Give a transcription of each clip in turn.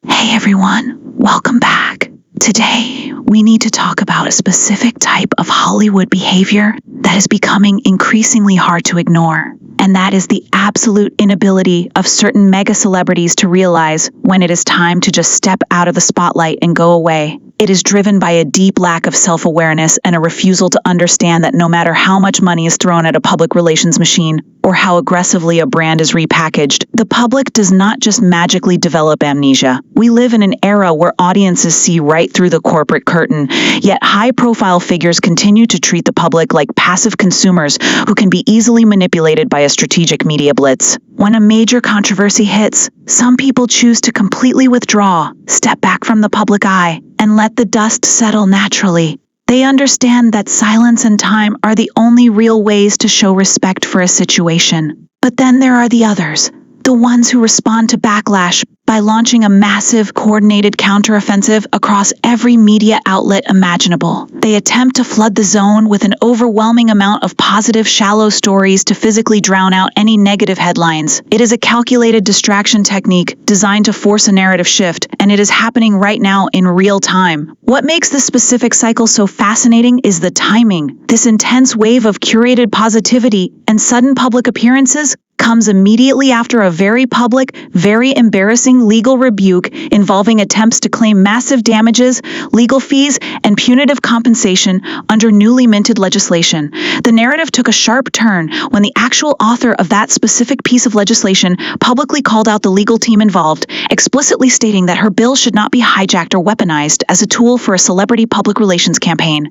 Hey everyone, welcome back. Today, we need to talk about a specific type of Hollywood behavior that is becoming increasingly hard to ignore. And that is the absolute inability of certain mega celebrities to realize when it is time to just step out of the spotlight and go away. It is driven by a deep lack of self-awareness and a refusal to understand that no matter how much money is thrown at a public relations machine or how aggressively a brand is repackaged, the public does not just magically develop amnesia. We live in an era where audiences see right through the corporate curtain, yet high-profile figures continue to treat the public like passive consumers who can be easily manipulated by a strategic media blitz. When a major controversy hits, some people choose to completely withdraw, step back from the public eye, and let the dust settle naturally. They understand that silence and time are the only real ways to show respect for a situation. But then there are the others, the ones who respond to backlash by launching a massive, coordinated counteroffensive across every media outlet imaginable. They attempt to flood the zone with an overwhelming amount of positive, shallow stories to physically drown out any negative headlines. It is a calculated distraction technique designed to force a narrative shift, and it is happening right now in real time. What makes this specific cycle so fascinating is the timing. This intense wave of curated positivity and sudden public appearances comes immediately after a very public, very embarrassing legal rebuke involving attempts to claim massive damages, legal fees, and punitive compensation under newly minted legislation. The narrative took a sharp turn when the actual author of that specific piece of legislation publicly called out the legal team involved, explicitly stating that her bill should not be hijacked or weaponized as a tool for a celebrity public relations campaign.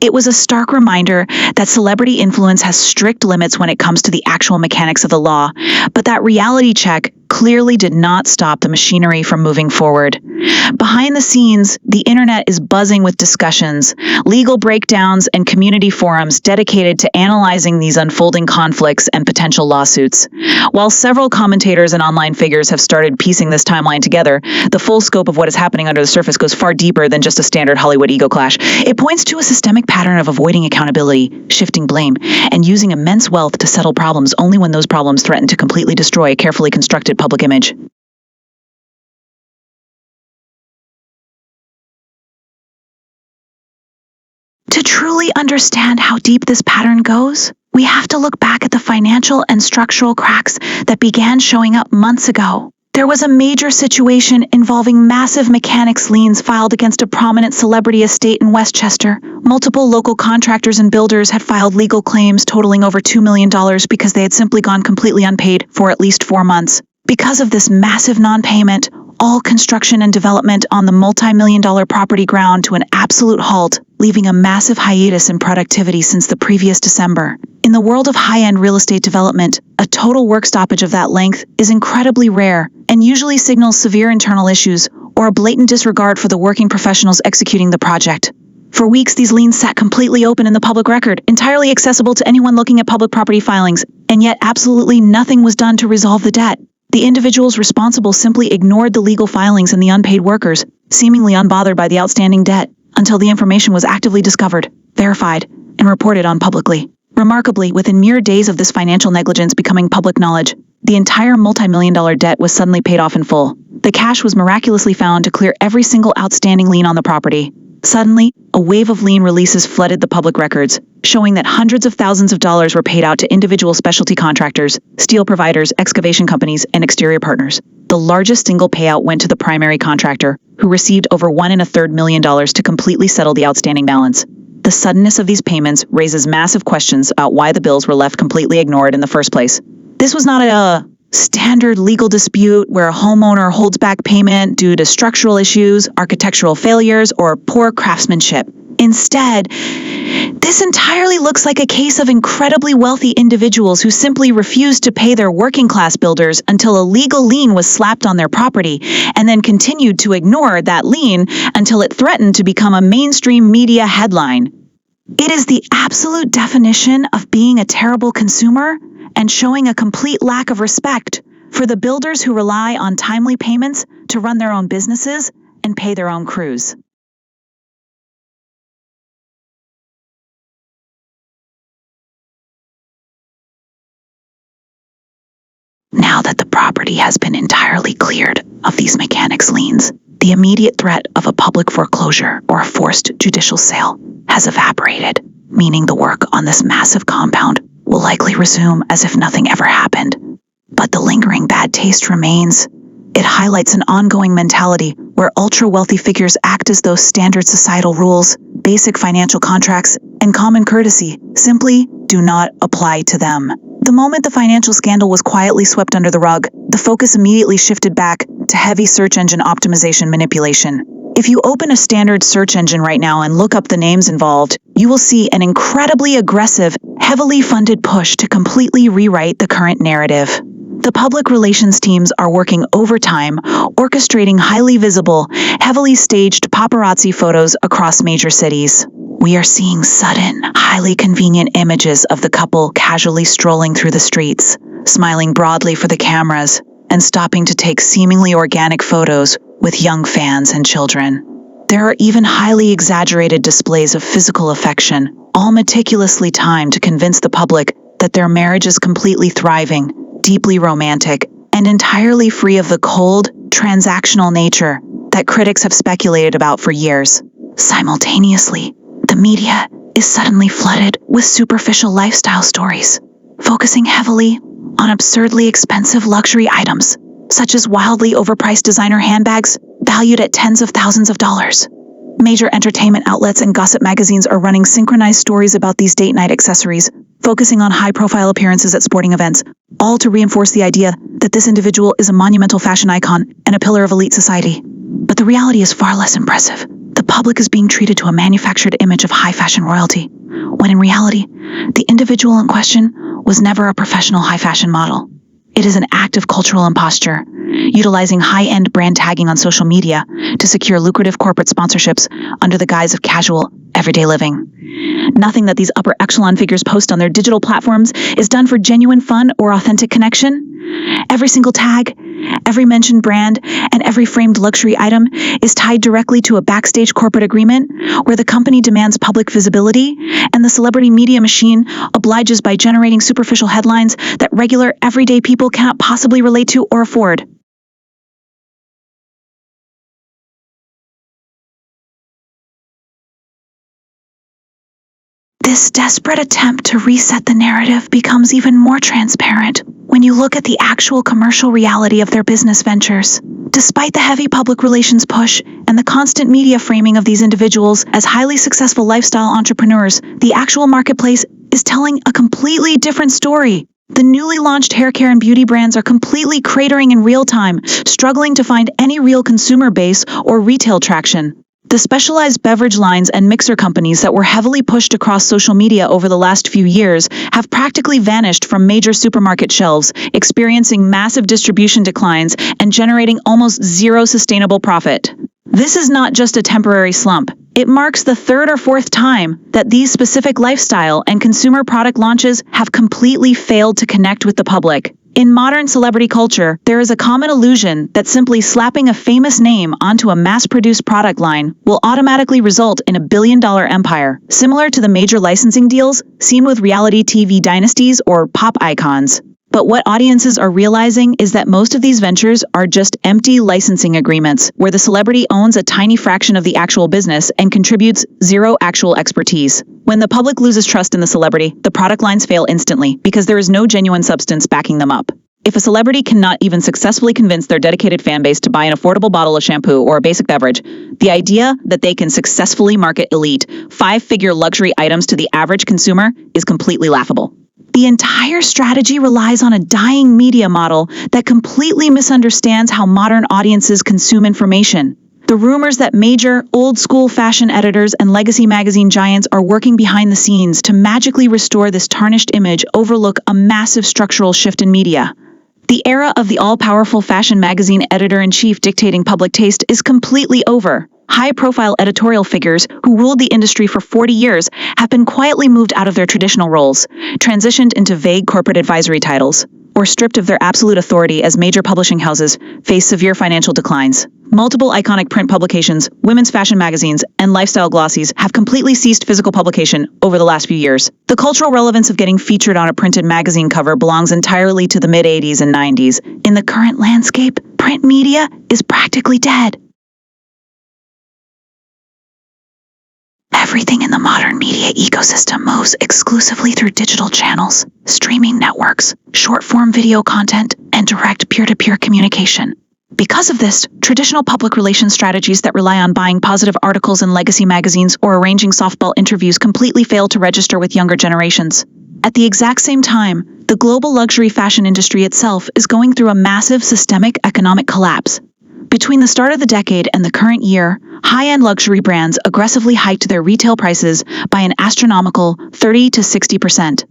It was a stark reminder that celebrity influence has strict limits when it comes to the actual mechanics of the law, but that reality check clearly did not stop the machinery from moving forward. Behind the scenes, the internet is buzzing with discussions, legal breakdowns, and community forums dedicated to analyzing these unfolding conflicts and potential lawsuits. While several commentators and online figures have started piecing this timeline together, the full scope of what is happening under the surface goes far deeper than just a standard Hollywood ego clash. It points to a systemic pattern of avoiding accountability, shifting blame, and using immense wealth to settle problems only when those problems threaten to completely destroy a carefully constructed public image. To truly understand how deep this pattern goes, we have to look back at the financial and structural cracks that began showing up months ago. There was a major situation involving massive mechanics liens filed against a prominent celebrity estate in Westchester. Multiple local contractors and builders had filed legal claims totaling over $2 million because they had simply gone completely unpaid for at least 4 months. Because of this massive non-payment, all construction and development on the multi-million-dollar property ground to an absolute halt, leaving a massive hiatus in productivity since the previous December. In the world of high-end real estate development, a total work stoppage of that length is incredibly rare and usually signals severe internal issues or a blatant disregard for the working professionals executing the project. For weeks, these liens sat completely open in the public record, entirely accessible to anyone looking at public property filings, and yet absolutely nothing was done to resolve the debt. The individuals responsible simply ignored the legal filings and the unpaid workers, seemingly unbothered by the outstanding debt, until the information was actively discovered, verified, and reported on publicly. Remarkably, within mere days of this financial negligence becoming public knowledge, the entire multi-million-dollar debt was suddenly paid off in full. The cash was miraculously found to clear every single outstanding lien on the property. Suddenly, a wave of lien releases flooded the public records, showing that hundreds of thousands of dollars were paid out to individual specialty contractors, steel providers, excavation companies, and exterior partners. The largest single payout went to the primary contractor, who received over $1.33 million to completely settle the outstanding balance. The suddenness of these payments raises massive questions about why the bills were left completely ignored in the first place. This was not a standard legal dispute where a homeowner holds back payment due to structural issues, architectural failures, or poor craftsmanship. Instead, this entirely looks like a case of incredibly wealthy individuals who simply refused to pay their working class builders until a legal lien was slapped on their property, and then continued to ignore that lien until it threatened to become a mainstream media headline. It is the absolute definition of being a terrible consumer and showing a complete lack of respect for the builders who rely on timely payments to run their own businesses and pay their own crews. Now that the property has been entirely cleared of these mechanics' liens, the immediate threat of a public foreclosure or a forced judicial sale has evaporated, meaning the work on this massive compound will likely resume as if nothing ever happened. But the lingering bad taste remains. It highlights an ongoing mentality where ultra-wealthy figures act as though standard societal rules, basic financial contracts, and common courtesy simply do not apply to them. The moment the financial scandal was quietly swept under the rug, the focus immediately shifted back to heavy search engine optimization manipulation. If you open a standard search engine right now and look up the names involved, you will see an incredibly aggressive, heavily funded push to completely rewrite the current narrative. The public relations teams are working overtime, orchestrating highly visible, heavily staged paparazzi photos across major cities. We are seeing sudden, highly convenient images of the couple casually strolling through the streets, smiling broadly for the cameras, and stopping to take seemingly organic photos with young fans and children. There are even highly exaggerated displays of physical affection, all meticulously timed to convince the public that their marriage is completely thriving, deeply romantic, and entirely free of the cold, transactional nature that critics have speculated about for years. Simultaneously, the media is suddenly flooded with superficial lifestyle stories, focusing heavily on absurdly expensive luxury items, such as wildly overpriced designer handbags valued at tens of thousands of dollars. Major entertainment outlets and gossip magazines are running synchronized stories about these date night accessories, focusing on high-profile appearances at sporting events, all to reinforce the idea that this individual is a monumental fashion icon and a pillar of elite society. But the reality is far less impressive. The public is being treated to a manufactured image of high fashion royalty, when in reality, the individual in question was never a professional high fashion model. It is an act of cultural imposture, utilizing high-end brand tagging on social media to secure lucrative corporate sponsorships under the guise of casual, everyday living. Nothing that these upper echelon figures post on their digital platforms is done for genuine fun or authentic connection. Every single tag, every mentioned brand, and every framed luxury item is tied directly to a backstage corporate agreement where the company demands public visibility and the celebrity media machine obliges by generating superficial headlines that regular, everyday people cannot possibly relate to or afford. This desperate attempt to reset the narrative becomes even more transparent when you look at the actual commercial reality of their business ventures. Despite the heavy public relations push and the constant media framing of these individuals as highly successful lifestyle entrepreneurs, the actual marketplace is telling a completely different story. The newly launched hair care and beauty brands are completely cratering in real time, struggling to find any real consumer base or retail traction. The specialized beverage lines and mixer companies that were heavily pushed across social media over the last few years have practically vanished from major supermarket shelves, experiencing massive distribution declines and generating almost zero sustainable profit. This is not just a temporary slump. It marks the third or fourth time that these specific lifestyle and consumer product launches have completely failed to connect with the public. In modern celebrity culture, there is a common illusion that simply slapping a famous name onto a mass-produced product line will automatically result in a billion-dollar empire, similar to the major licensing deals seen with reality TV dynasties or pop icons. But what audiences are realizing is that most of these ventures are just empty licensing agreements, where the celebrity owns a tiny fraction of the actual business and contributes zero actual expertise. When the public loses trust in the celebrity, the product lines fail instantly because there is no genuine substance backing them up. If a celebrity cannot even successfully convince their dedicated fan base to buy an affordable bottle of shampoo or a basic beverage, the idea that they can successfully market elite, five-figure luxury items to the average consumer is completely laughable. The entire strategy relies on a dying media model that completely misunderstands how modern audiences consume information. The rumors that major, old-school fashion editors and legacy magazine giants are working behind the scenes to magically restore this tarnished image overlook a massive structural shift in media. The era of the all-powerful fashion magazine editor-in-chief dictating public taste is completely over. High-profile editorial figures who ruled the industry for 40 years have been quietly moved out of their traditional roles, transitioned into vague corporate advisory titles, or stripped of their absolute authority as major publishing houses face severe financial declines. Multiple iconic print publications, women's fashion magazines, and lifestyle glossies have completely ceased physical publication over the last few years. The cultural relevance of getting featured on a printed magazine cover belongs entirely to the mid-80s and 90s. In the current landscape, print media is practically dead. Everything in the modern media ecosystem moves exclusively through digital channels, streaming networks, short-form video content, and direct peer-to-peer communication. Because of this, traditional public relations strategies that rely on buying positive articles in legacy magazines or arranging softball interviews completely fail to register with younger generations. At the exact same time, the global luxury fashion industry itself is going through a massive systemic economic collapse. Between the start of the decade and the current year, high-end luxury brands aggressively hiked their retail prices by an astronomical 30 to 60%.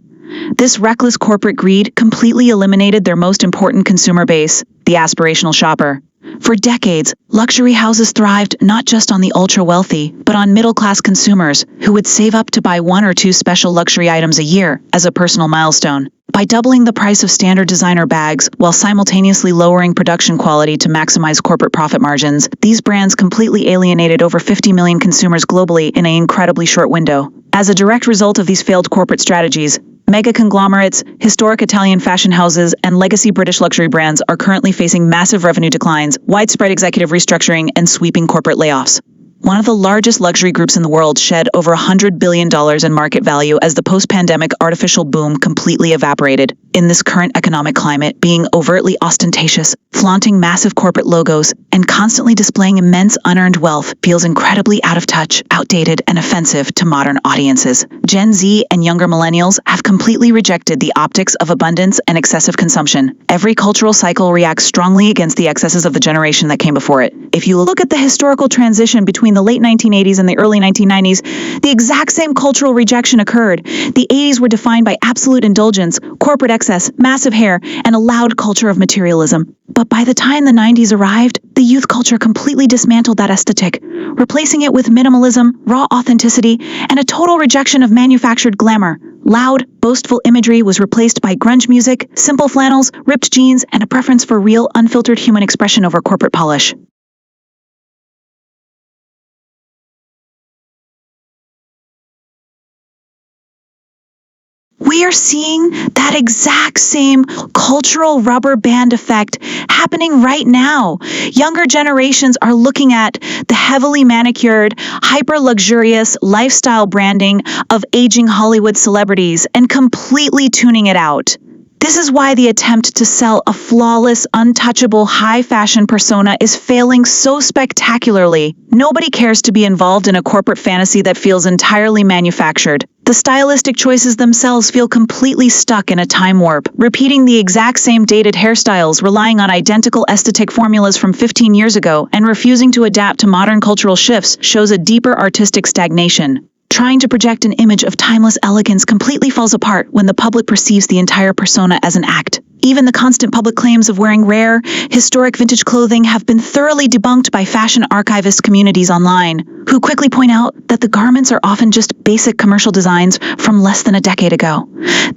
This reckless corporate greed completely eliminated their most important consumer base, the aspirational shopper. For decades, luxury houses thrived not just on the ultra-wealthy, but on middle-class consumers who would save up to buy one or two special luxury items a year as a personal milestone. By doubling the price of standard designer bags while simultaneously lowering production quality to maximize corporate profit margins, these brands completely alienated over 50 million consumers globally in an incredibly short window. As a direct result of these failed corporate strategies, mega conglomerates, historic Italian fashion houses, and legacy British luxury brands are currently facing massive revenue declines, widespread executive restructuring, and sweeping corporate layoffs. One of the largest luxury groups in the world shed over $100 billion in market value as the post-pandemic artificial boom completely evaporated. In this current economic climate, being overtly ostentatious, flaunting massive corporate logos, and constantly displaying immense unearned wealth feels incredibly out of touch, outdated, and offensive to modern audiences. Gen Z and younger millennials have completely rejected the optics of abundance and excessive consumption. Every cultural cycle reacts strongly against the excesses of the generation that came before it. If you look at the historical transition between the late 1980s and the early 1990s, the exact same cultural rejection occurred. The 80s were defined by absolute indulgence, corporate excess, massive hair, and a loud culture of materialism. But by the time the 90s arrived, the youth culture completely dismantled that aesthetic, replacing it with minimalism, raw authenticity, and a total rejection of manufactured glamour. Loud, boastful imagery was replaced by grunge music, simple flannels, ripped jeans, and a preference for real, unfiltered human expression over corporate polish. We are seeing that exact same cultural rubber band effect happening right now. Younger generations are looking at the heavily manicured, hyper-luxurious lifestyle branding of aging Hollywood celebrities and completely tuning it out. This is why the attempt to sell a flawless, untouchable, high-fashion persona is failing so spectacularly. Nobody cares to be involved in a corporate fantasy that feels entirely manufactured. The stylistic choices themselves feel completely stuck in a time warp, repeating the exact same dated hairstyles, relying on identical aesthetic formulas from 15 years ago, and refusing to adapt to modern cultural shifts shows a deeper artistic stagnation. Trying to project an image of timeless elegance completely falls apart when the public perceives the entire persona as an act. Even the constant public claims of wearing rare, historic vintage clothing have been thoroughly debunked by fashion archivist communities online, who quickly point out that the garments are often just basic commercial designs from less than a decade ago.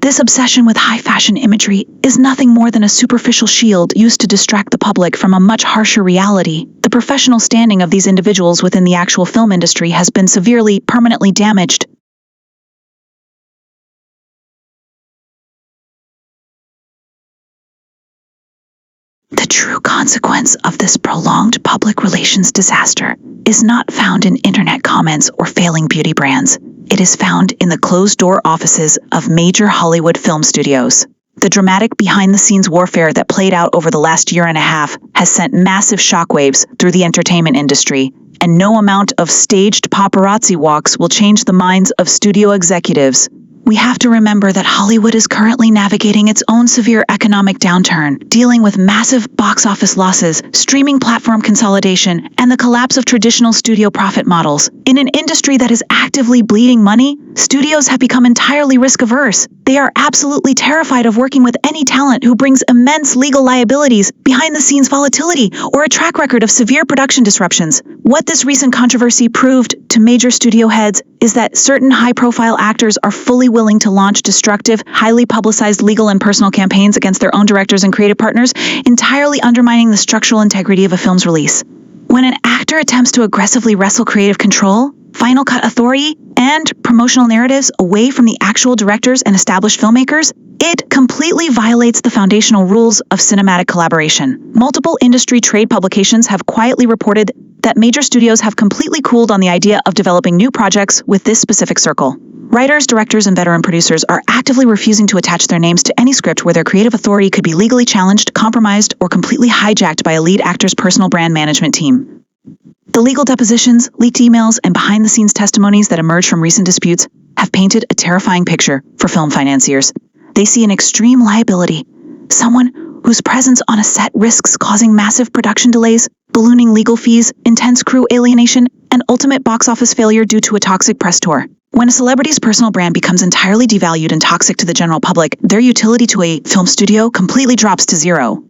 This obsession with high fashion imagery is nothing more than a superficial shield used to distract the public from a much harsher reality. The professional standing of these individuals within the actual film industry has been severely, permanently damaged. The true consequence of this prolonged public relations disaster is not found in internet comments or failing beauty brands. It is found in the closed-door offices of major Hollywood film studios. The dramatic behind-the-scenes warfare that played out over the last year and a half has sent massive shockwaves through the entertainment industry, and no amount of staged paparazzi walks will change the minds of studio executives. We have to remember that Hollywood is currently navigating its own severe economic downturn, dealing with massive box office losses, streaming platform consolidation, and the collapse of traditional studio profit models. In an industry that is actively bleeding money, studios have become entirely risk-averse. They are absolutely terrified of working with any talent who brings immense legal liabilities, behind-the-scenes volatility, or a track record of severe production disruptions. What this recent controversy proved to major studio heads is that certain high-profile actors are fully willing to launch destructive, highly publicized legal and personal campaigns against their own directors and creative partners, entirely undermining the structural integrity of a film's release. When an actor attempts to aggressively wrestle creative control, final cut authority, and promotional narratives away from the actual directors and established filmmakers, it completely violates the foundational rules of cinematic collaboration. Multiple industry trade publications have quietly reported that major studios have completely cooled on the idea of developing new projects with this specific circle. Writers, directors, and veteran producers are actively refusing to attach their names to any script where their creative authority could be legally challenged, compromised, or completely hijacked by a lead actor's personal brand management team. The legal depositions, leaked emails, and behind-the-scenes testimonies that emerged from recent disputes have painted a terrifying picture for film financiers. They see an extreme liability, someone whose presence on a set risks causing massive production delays, ballooning legal fees, intense crew alienation, and ultimate box office failure due to a toxic press tour. When a celebrity's personal brand becomes entirely devalued and toxic to the general public, their utility to a film studio completely drops to zero.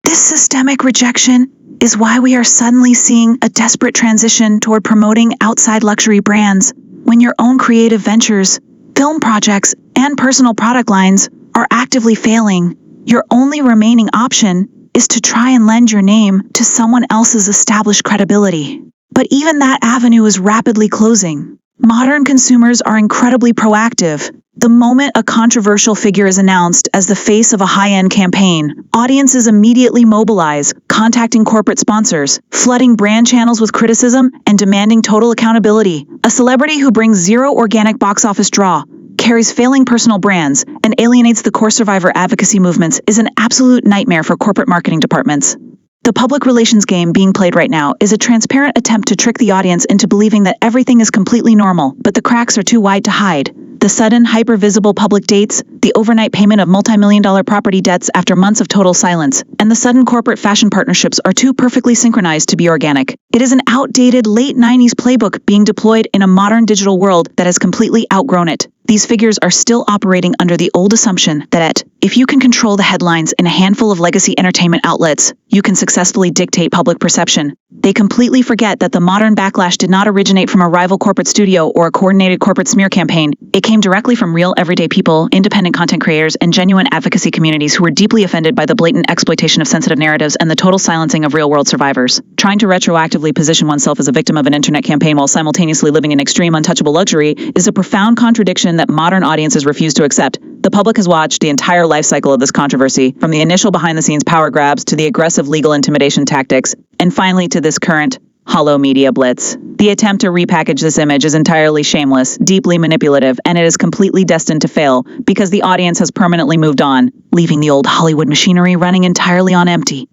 This systemic rejection is why we are suddenly seeing a desperate transition toward promoting outside luxury brands when your own creative ventures, film projects, and personal product lines are actively failing. Your only remaining option is to try and lend your name to someone else's established credibility. But even that avenue is rapidly closing. Modern consumers are incredibly proactive. The moment a controversial figure is announced as the face of a high-end campaign, audiences immediately mobilize, contacting corporate sponsors, flooding brand channels with criticism, and demanding total accountability. A celebrity who brings zero organic box office draw, carries failing personal brands, and alienates the core survivor advocacy movements is an absolute nightmare for corporate marketing departments. The public relations game being played right now is a transparent attempt to trick the audience into believing that everything is completely normal, but the cracks are too wide to hide. The sudden, hyper-visible public dates, the overnight payment of multi-million-dollar property debts after months of total silence, and the sudden corporate fashion partnerships are too perfectly synchronized to be organic. It is an outdated late 90s playbook being deployed in a modern digital world that has completely outgrown it. These figures are still operating under the old assumption that if you can control the headlines in a handful of legacy entertainment outlets, you can successfully dictate public perception. They completely forget that the modern backlash did not originate from a rival corporate studio or a coordinated corporate smear campaign. It came directly from real everyday people, independent content creators, and genuine advocacy communities who were deeply offended by the blatant exploitation of sensitive narratives and the total silencing of real-world survivors. Trying to retroactively position oneself as a victim of an internet campaign while simultaneously living in extreme untouchable luxury is a profound contradiction that modern audiences refuse to accept. The public has watched the entire life cycle of this controversy, from the initial behind-the-scenes power grabs to the aggressive legal intimidation tactics, and finally to this current hollow media blitz. The attempt to repackage this image is entirely shameless, deeply manipulative, and it is completely destined to fail because the audience has permanently moved on, leaving the old Hollywood machinery running entirely on empty.